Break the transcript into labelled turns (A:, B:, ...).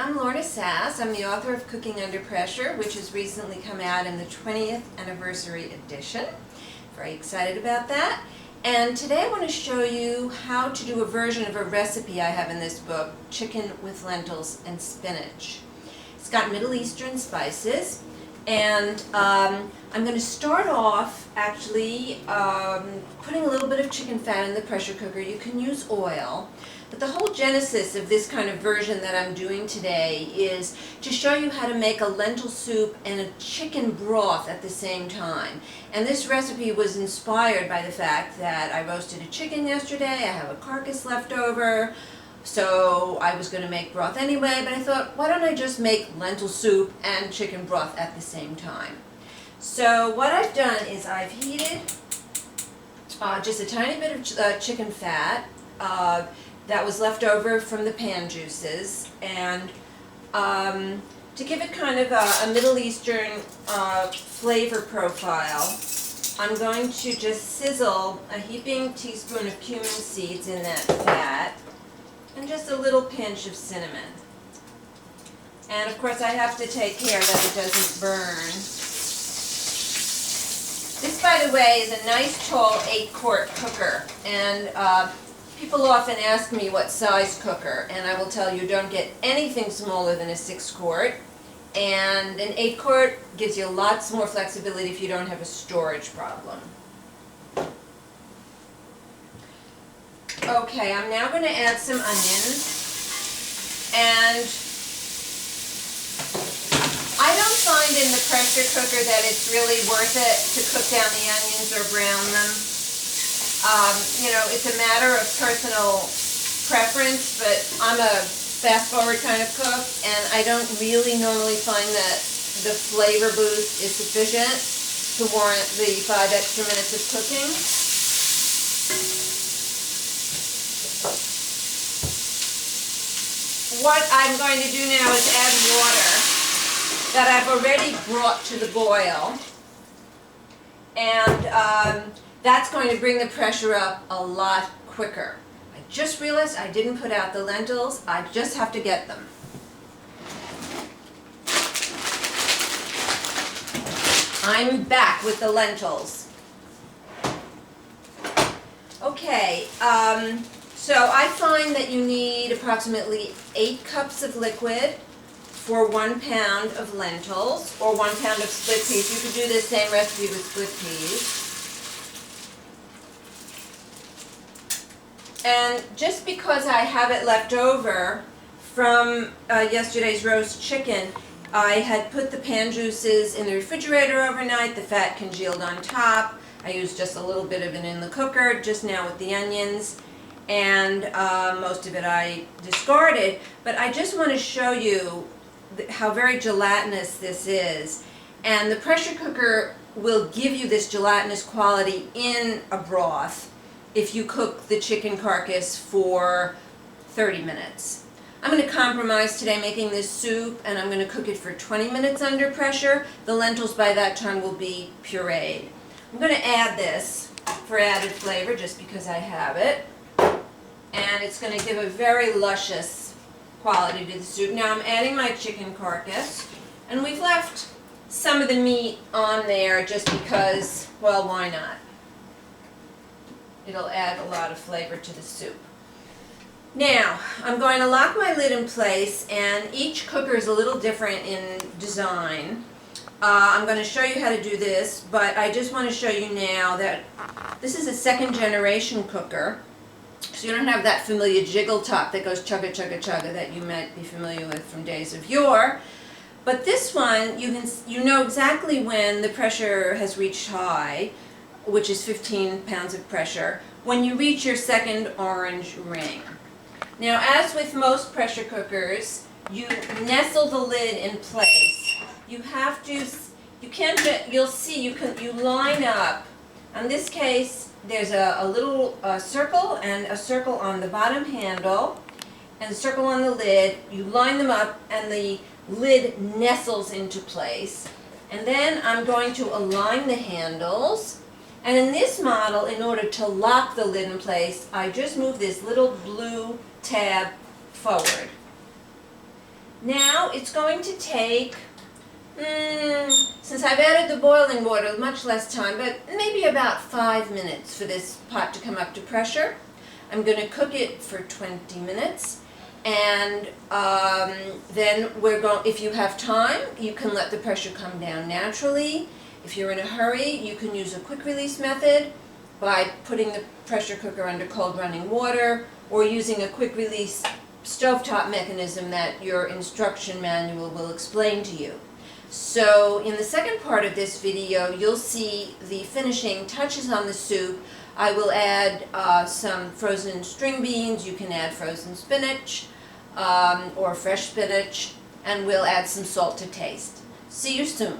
A: I'm Lorna Sass. I'm the author of Cooking Under Pressure, which has recently come out in the 20th anniversary edition. Very excited about that. And today I want to show you how to do a version of a recipe I have in this book, chicken with lentils and spinach. It's got Middle Eastern spices, and I'm going to start off actually putting a little bit of chicken fat in the pressure cooker. You can use oil. But the whole genesis of this kind of version that I'm doing today is to show you how to make a lentil soup and a chicken broth at the same time. And this recipe was inspired by the fact that I roasted a chicken yesterday, I have a carcass left over, so I was going to make broth anyway, but I thought, why don't I just make lentil soup and chicken broth at the same time? So what I've done is I've heated just a tiny bit of chicken fat that was left over from the pan juices, and to give it kind of a Middle Eastern flavor profile, I'm going to just sizzle a heaping teaspoon of cumin seeds in that fat and just a little pinch of cinnamon. And of course I have to take care that it doesn't burn. This, by the way, is a nice tall 8-quart cooker, and people often ask me what size cooker, and I will tell you don't get anything smaller than a 6-quart, and an 8-quart gives you lots more flexibility if you don't have a storage problem. Okay, I'm now going to add some onions, and I don't find in the pressure cooker that it's really worth it to cook down the onions or brown them. You know, it's a matter of personal preference, but I'm a fast-forward kind of cook, and I don't really normally find that the flavor boost is sufficient to warrant the 5 extra minutes of cooking. What I'm going to do now is add water that I've already brought to the boil, and that's going to bring the pressure up a lot quicker. I just realized I didn't put out the lentils. I just have to get them. I'm back with the lentils. Okay, so I find that you need approximately 8 cups of liquid for 1 pound of lentils, or 1 pound of split peas. You could do the same recipe with split peas. And just because I have it left over from yesterday's roast chicken, I had put the pan juices in the refrigerator overnight. The fat congealed on top. I used just a little bit of it in the cooker just now with the onions, and most of it I discarded. But I just want to show you how very gelatinous this is. And the pressure cooker will give you this gelatinous quality in a broth if you cook the chicken carcass for 30 minutes. I'm going to compromise today making this soup, and I'm going to cook it for 20 minutes under pressure. The lentils by that time will be pureed. I'm going to add this for added flavor just because I have it, and it's going to give a very luscious quality to the soup. Now I'm adding my chicken carcass, and we've left some of the meat on there just because, well, why not? It'll add a lot of flavor to the soup. Now, I'm going to lock my lid in place, and each cooker is a little different in design. I'm going to show you how to do this, but I just want to show you now that this is a 2nd generation cooker, so you don't have that familiar jiggle top that goes chugga chugga chugga that you might be familiar with from days of yore. But this one, you know exactly when the pressure has reached high, which is 15 pounds of pressure, when you reach your 2nd orange ring. Now, as with most pressure cookers, you nestle the lid in place. You have to, you'll see, you line up. In this case, there's a little circle and a circle on the bottom handle and a circle on the lid. You line them up, and the lid nestles into place. And then I'm going to align the handles. And in this model, in order to lock the lid in place, I just move this little blue tab forward. Now it's going to take, since I've added the boiling water, much less time, but maybe about 5 minutes for this pot to come up to pressure. I'm going to cook it for 20 minutes, and then if you have time, you can let the pressure come down naturally. If you're in a hurry, you can use a quick release method by putting the pressure cooker under cold running water, or using a quick release stovetop mechanism that your instruction manual will explain to you. So in the second part of this video, you'll see the finishing touches on the soup. I will add some frozen string beans. You can add frozen spinach or fresh spinach, and we'll add some salt to taste. See you soon.